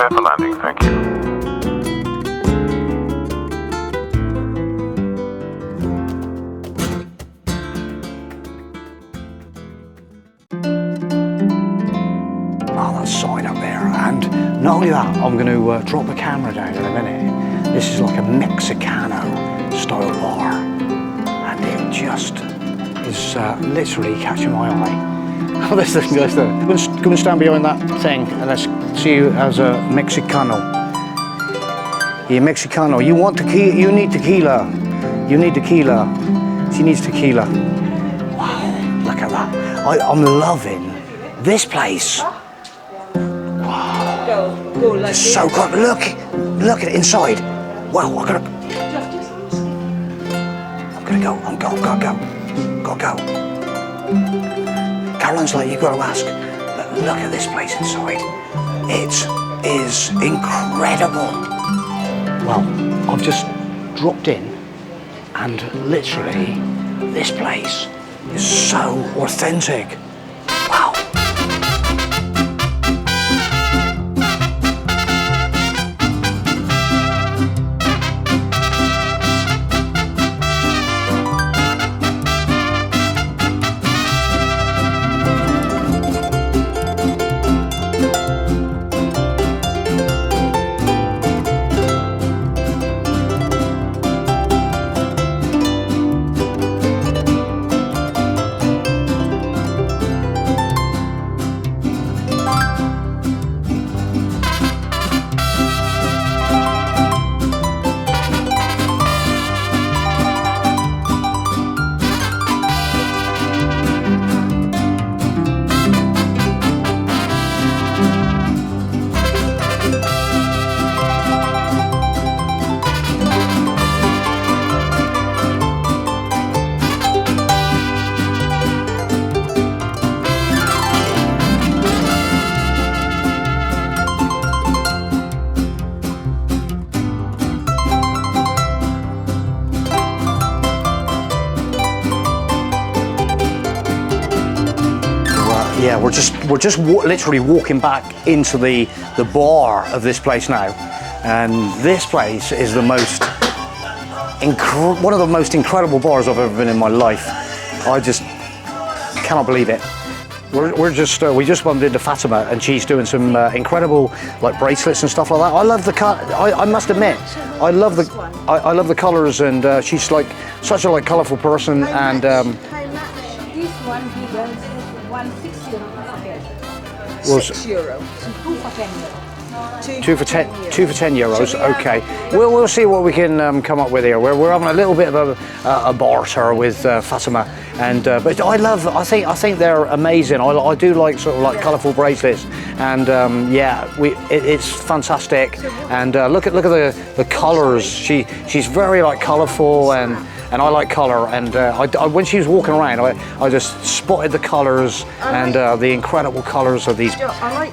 clear for landing, thank you. Oh, that sign up there, and not only that, I'm going to drop the camera down in a minute. This is like a Mexicano style bar, and it just is literally catching my eye. Oh, this thing goes there. Go and stand behind that thing, and let's see you as a Mexicano. Yeah, Mexicano. You want tequila? You need tequila. You need tequila. She needs tequila. Wow, look at that. I'm loving this place. It's so good. Look at it inside. Wow, I'm gonna go. Gotta go. Caroline's like, you've got to ask. But look at this place inside. It is incredible. Well, I've just dropped in, and literally, this place is so authentic. Wow. Yeah, we're just literally walking back into the bar of this place now, and this place is the most one of the most incredible bars I've ever been in my life. I just cannot believe it. We just bumped into Fatima, and she's doing some incredible like bracelets and stuff like that. I love the I must admit, I love the colours, and she's like such a colourful person. And this one he does 160 well, €6, so 2 for 10 euros. Two for 10 euros. Okay, we'll see what we can come up with here. We're having a little bit of a barter with Fatima, and but I think they're amazing. I do like sort of like colourful bracelets, and yeah, it's fantastic. And look at the colours. She's very like colourful, and I like colour, and when she was walking around, I just spotted the colours and the incredible colours of these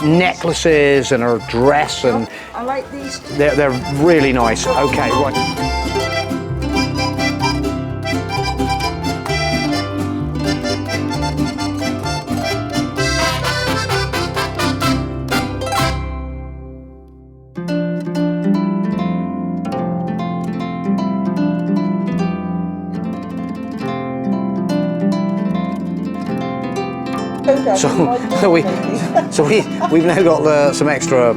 necklaces and her dress, and I like these. They're really nice. Okay, right. So we've now got some extra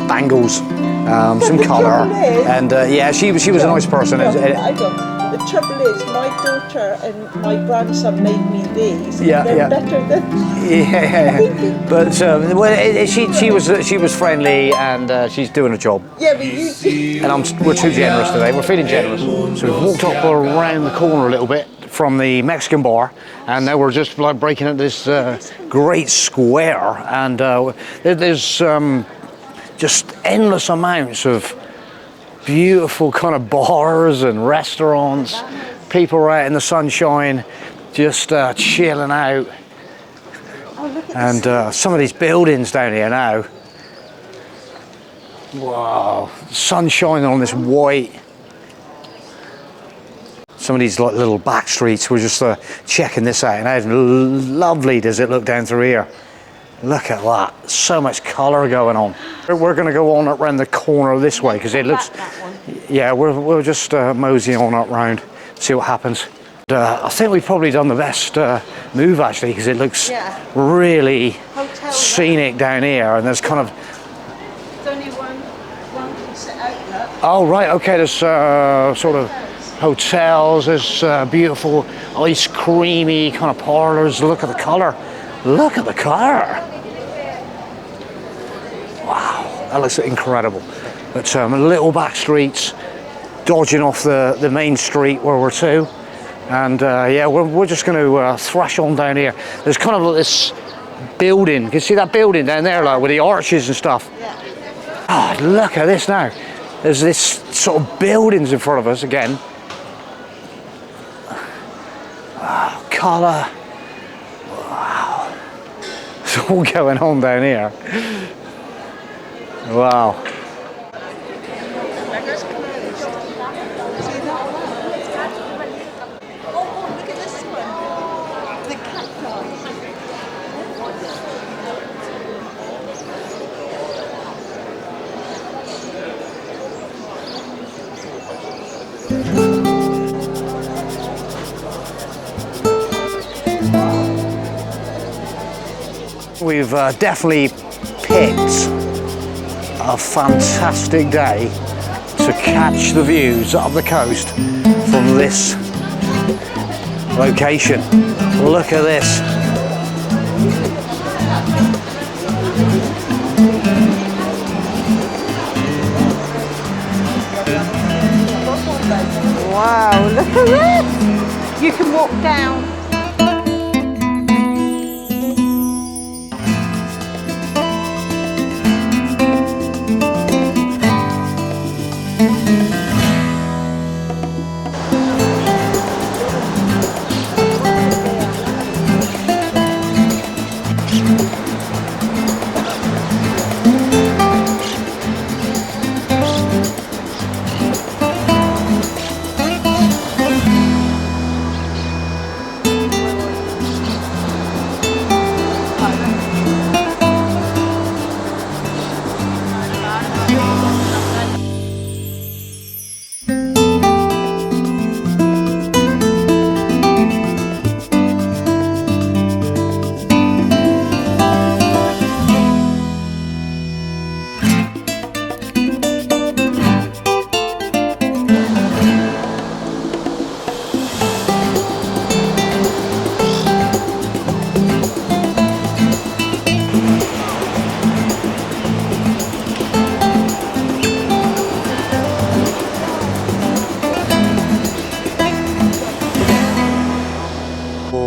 bangles, some colour, and yeah, she was a nice person. I don't. The trouble is, my daughter and my grandson made me these. Yeah, they're better than. Yeah, but well, she was friendly, and she's doing a job. Yeah, but you. And we're too generous today. We're feeling generous. So we've walked up around the corner a little bit from the Mexican bar, and now we're just like breaking into this great square, and there's just endless amounts of beautiful kind of bars and restaurants, people are out in the sunshine just chilling out, and some of these buildings down here now, wow, sun shining on this white. Some of these like little back streets, we're just checking this out, and how lovely does it look down through here. Look at that, so much colour going on. We're going to go on around the corner this way because it looks, yeah, we'll just mosey on up round, see what happens. I think we've probably done the best move actually because it looks really scenic down here, and there's kind of... There's only one outlet. Oh right, okay, there's sort of hotels, there's beautiful ice creamy kind of parlours. Look at the colour. Look at the colour. Wow, that looks incredible. But little back streets, dodging off the main street where we're to. And yeah, we're just going to thrash on down here. There's kind of like this building. You can see that building down there, like with the arches and stuff. Oh, look at this now. There's this sort of buildings in front of us again. Oh, colour. Wow. It's all going on down here. Wow. We've definitely picked a fantastic day to catch the views of the coast from this location. Look at this. Wow, look at this! You can walk down.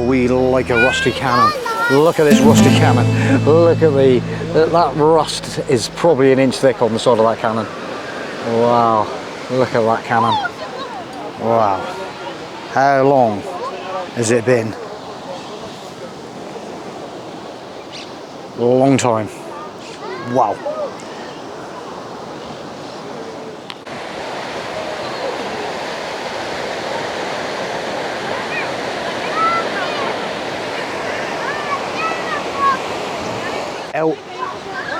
We like a rusty cannon. Look at this rusty cannon. Look at that rust is probably an inch thick on the side of that cannon. Wow, look at that cannon. Wow. How long has it been? A long time. Wow.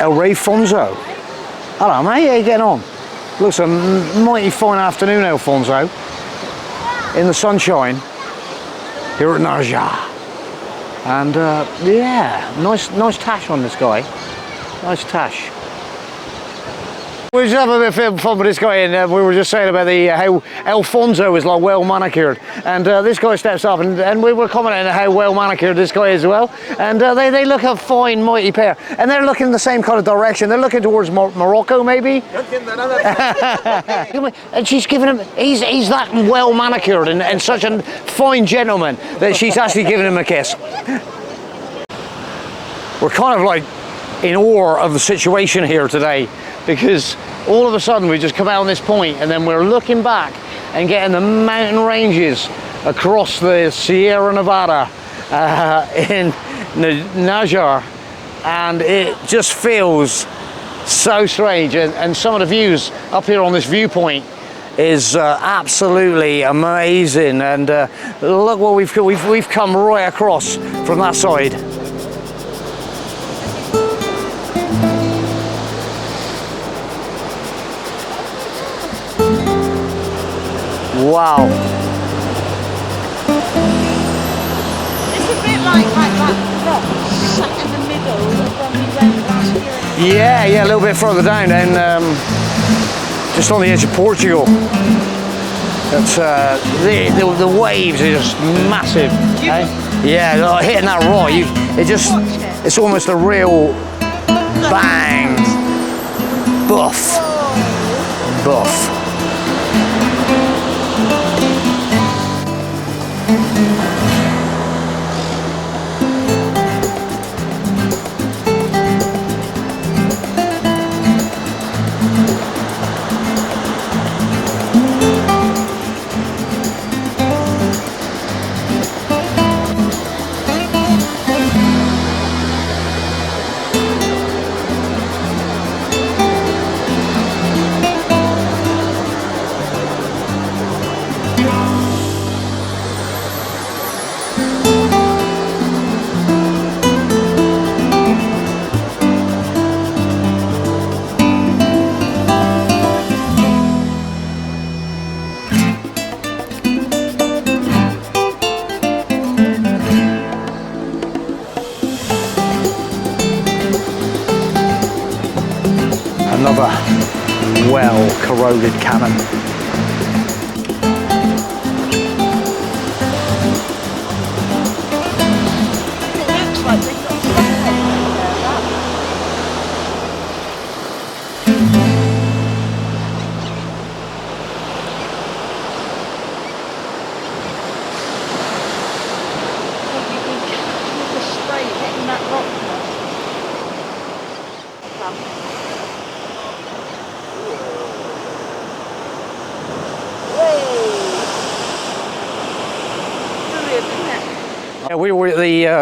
El Rey Fonzo. Hello mate, how you getting on? Looks a mighty fine afternoon, Alfonso. In the sunshine here at Nerja. And yeah, nice tash on this guy. Nice tash. We were just having a bit of fun with this guy, and we were just saying about how Alfonso is like well manicured, and this guy steps up, and we were commenting on how well manicured this guy is as well, and they look a fine mighty pair, and they're looking in the same kind of direction. They're looking towards Morocco maybe. And she's giving him, he's that well manicured and such a fine gentleman that she's actually giving him a kiss. We're kind of like in awe of the situation here today, because all of a sudden we just come out on this point and then we're looking back and getting the mountain ranges across the Sierra Nevada in Nerja, and it just feels so strange, and some of the views up here on this viewpoint is absolutely amazing, and look what we've come right across from that side. Wow. It's a bit like that rock sat in the middle of when we went last year. Yeah, a little bit further down, just on the edge of Portugal. It's the waves are just massive. Eh? Yeah, like hitting that rock, it's almost a real bang, buff. Another well-corroded cannon. It looks like they've got something there. With the spray hitting that rock. Yeah, we were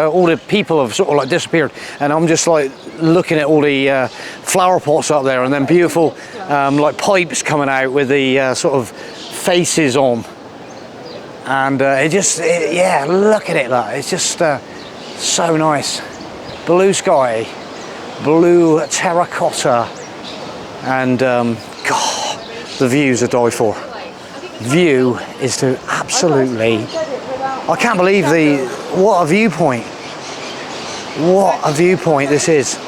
all the people have sort of like disappeared, and I'm just like looking at all the flower pots up there, and then beautiful like pipes coming out with the sort of faces on, and yeah, look at it, like it's just so nice. Blue sky, blue terracotta, and God, the views are die for. View is to absolutely. I can't believe what a viewpoint. What a viewpoint this is.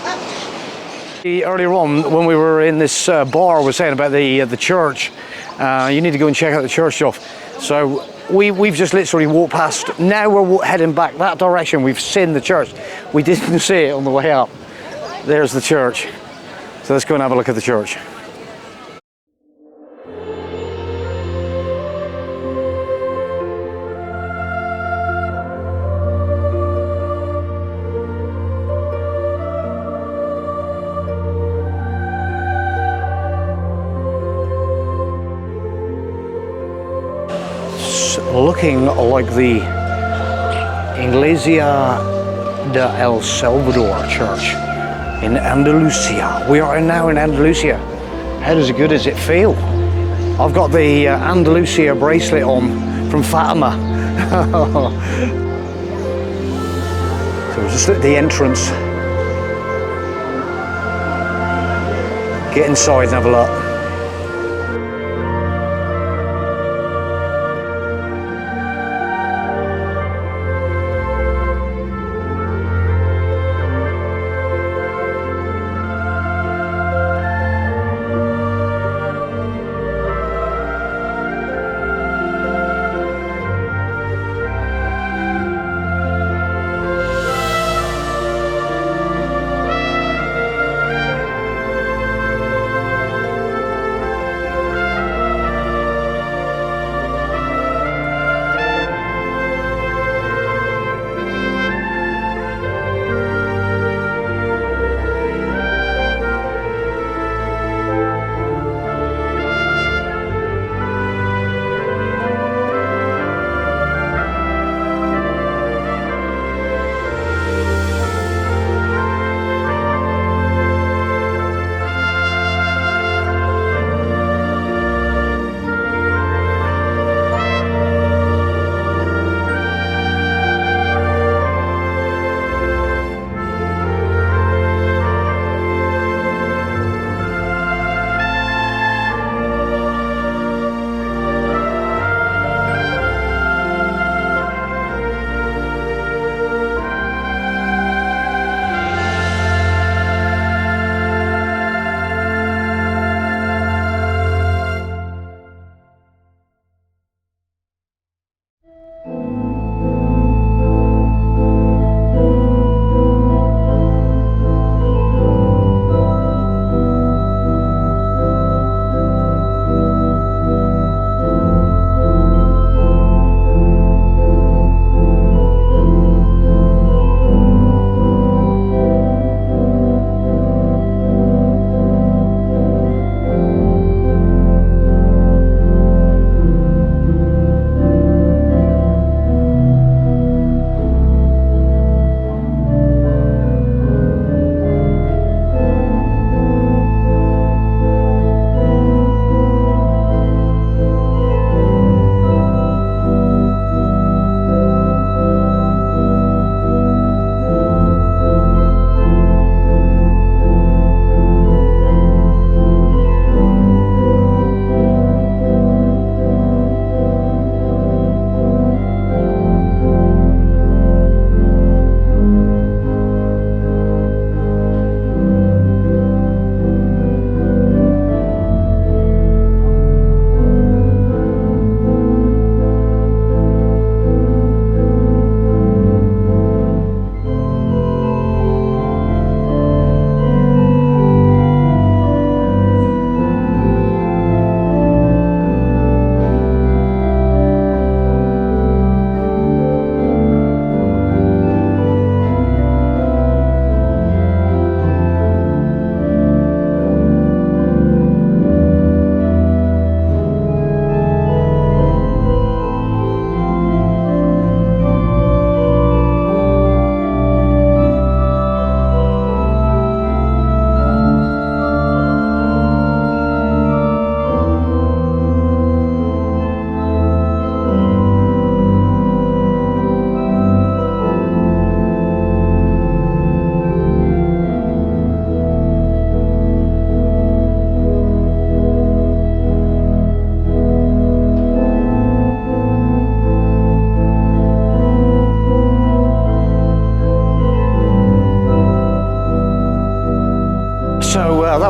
Earlier on, when we were in this bar, we're saying about the church. You need to go and check out the church, Joff. So we've just literally walked past. Now we're heading back that direction. We've seen the church. We didn't see it on the way up. There's the church. So let's go and have a look at the church. Looking like the Iglesia de El Salvador Church in Andalusia. We are now in Andalusia. How does it feel? I've got the Andalusia bracelet on from Fatima. So just at the entrance. Get inside and have a look.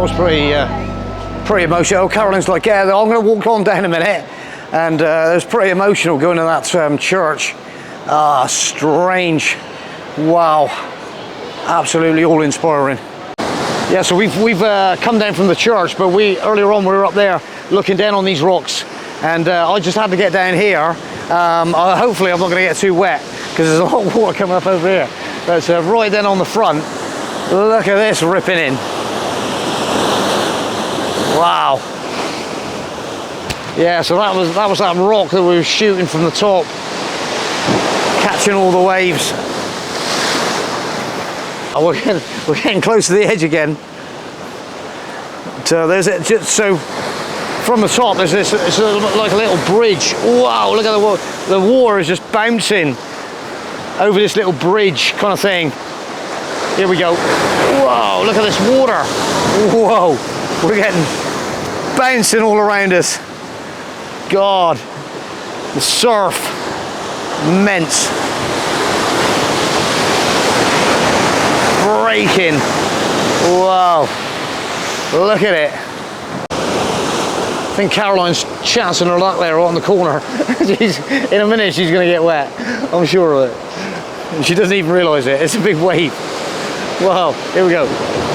that was pretty emotional. Caroline's like, yeah, I'm going to walk on down a minute. And it was pretty emotional going to that church. Strange. Wow. Absolutely all-inspiring. Yeah, so we've come down from the church, but earlier on we were up there looking down on these rocks, and I just had to get down here. Hopefully I'm not going to get too wet because there's a lot of water coming up over here. But right then on the front, look at this ripping in. Wow. Yeah, so that was that rock that we were shooting from the top, catching all the waves. Oh, we're getting close to the edge again. So so from the top there's this, it's like a little bridge. Wow, look at the water is just bouncing over this little bridge kind of thing. Here we go. Whoa, look at this water. Whoa, we're getting bouncing all around us. God, the surf, immense. Breaking. Wow, look at it. I think Caroline's chancing her luck there right on the corner. In a minute she's going to get wet, I'm sure of it. And she doesn't even realise it, it's a big wave. Wow, here we go.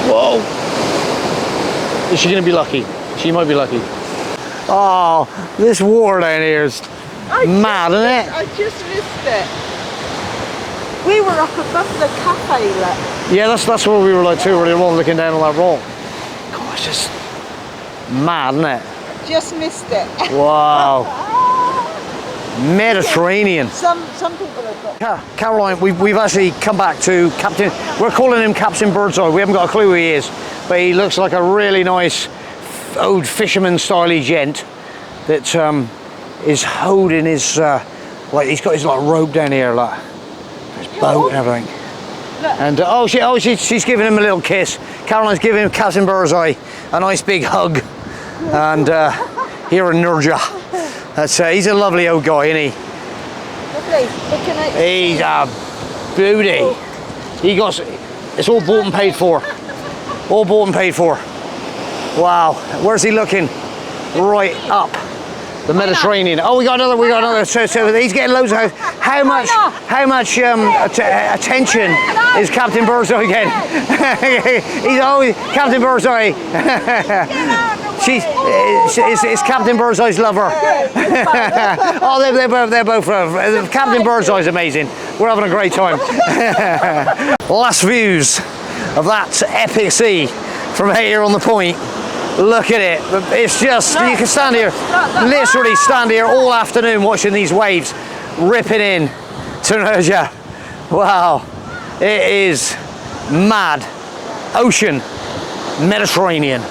Whoa. Is she going to be lucky? She might be lucky. Oh, this water down here is mad, isn't it? I just missed it. We were up above the cafe, look. Yeah, that's where we were like too earlier on, looking down on that rock. God, it's just mad, isn't it? Just missed it. Wow. Mediterranean. Some people have got... Caroline, we've actually come back to Captain, we're calling him Captain Birdseye. We haven't got a clue who he is, but he looks like a really nice old fisherman styley gent that is holding his, like he's got his like rope down here, like his boat and everything. And she's giving him a little kiss. Caroline's giving him Captain Birdseye a nice big hug. And here in Nerja, he's a lovely old guy, isn't he? Lovely. He's a beauty. It's all bought and paid for. All bought and paid for. Wow, where's he looking? Right up the Mediterranean. Oh, we got another. So he's getting loads of. How much attention is Captain Birdseye getting? He's always Captain Birdseye. It's Captain Birdseye's lover. Oh, they're both. Captain Birdseye's amazing. We're having a great time. Last views of that epic sea from here on the point. Look at it. It's just, you can stand here, literally stand here all afternoon watching these waves ripping in to Nerja. Wow, it is mad. Ocean, Mediterranean.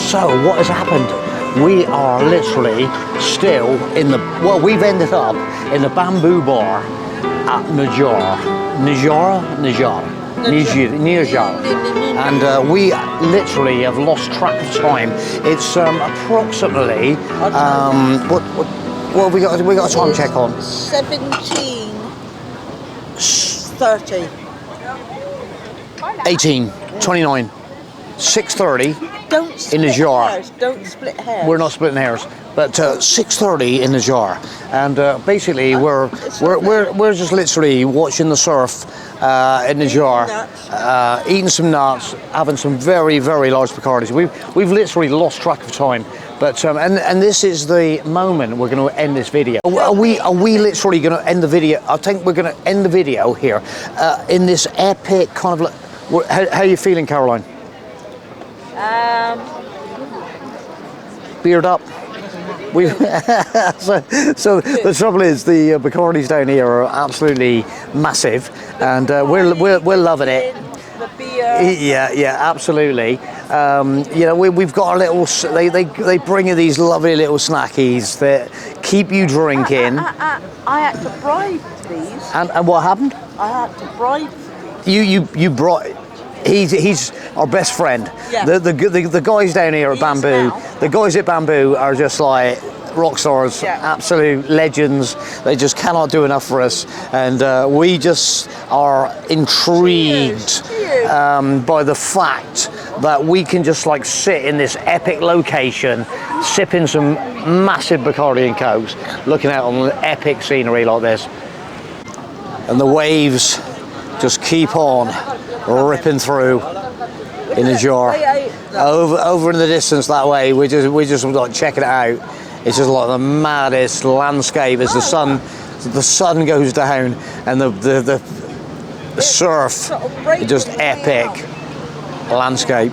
So what has happened? We are literally still in the, well, we've ended up in the bamboo bar at Nerja. And we literally have lost track of time. It's approximately, what have we got? We got a time check on? 17:30. 18, 29, 6:30. Don't in split the jar. hairs. Don't split hairs. We're not splitting hairs, but 6:30 in the jar, and basically we're just literally watching the surf in the jar, eating some nuts, having some very large Bacardis. We've literally lost track of time, but and this is the moment we're going to end this video. Are we literally going to end the video? I think we're going to end the video here in this epic kind of. How are you feeling, Caroline? Beard up. So the trouble is the Bacardis down here are absolutely massive, and we're loving it. The beer. Yeah, absolutely. You know, we've got a little. They bring you these lovely little snackies that keep you drinking. I had to bribe these. And what happened? I had to bribe. You brought. He's our best friend. Yeah. The guys down here at Bamboo. now. The guys at Bamboo are just like rock stars, Yeah. absolute legends. They just cannot do enough for us, and we just are intrigued by the fact that we can just like sit in this epic location, sipping some massive Bacardi and Cokes, looking out on epic scenery like this, and the waves just keep on ripping through in a jar. Over in the distance that way, we're just like checking it out. It's just like the maddest landscape as the sun goes down, and the surf, just epic landscape.